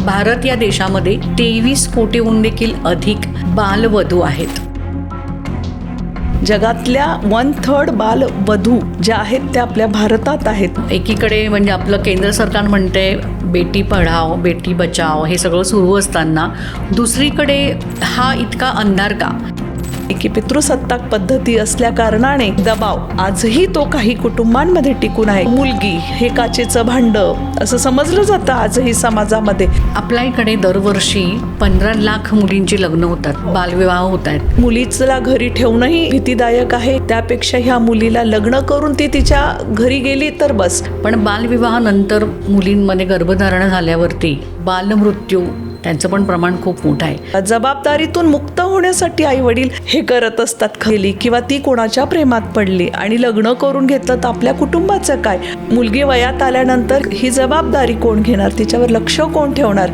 भारत या देशामध्ये 23 कोटीहून देखील अधिक बालवधू आहेत. जगातल्या 1/3 बालवधू ज्या आहेत त्या आपल्या भारतात आहेत. एकीकडे म्हणजे आपलं केंद्र सरकार म्हणते बेटी पढाओ बेटी बचाओ हे सगळं सुरू असताना दुसरीकडे हा इतका अंधार का? की पितृसत्ताक पद्धती असल्या कारणाने दबाव आजही तो काही कुटुंबांमध्ये टिकून आहे. मुलगी हे काचेचं भांड असं समजलं जातं आजही समाजामध्ये. आपल्या इकडे दरवर्षी 15 लाख मुलींची लग्न होतात, बालविवाह होत आहेत. मुलीला घरी ठेवणंही भीतीदायक आहे. त्यापेक्षा ह्या मुलीला लग्न करून ती तिच्या घरी गेली तर बस. पण बालविवाहानंतर मुलींमध्ये गर्भधारणा झाल्यावरती बालमृत्यू त्यांचं पण प्रमाण खूप मोठं आहे. जबाबदारीतून मुक्त होण्यासाठी आई वडील हे करत असतात. गेली किंवा ती कोणाच्या प्रेमात पडली आणि लग्न करून घेतलं तर आपल्या कुटुंबाचं काय? मुलगी वयात आल्यानंतर ही जबाबदारी कोण घेणार? तिच्यावर लक्ष कोण ठेवणार?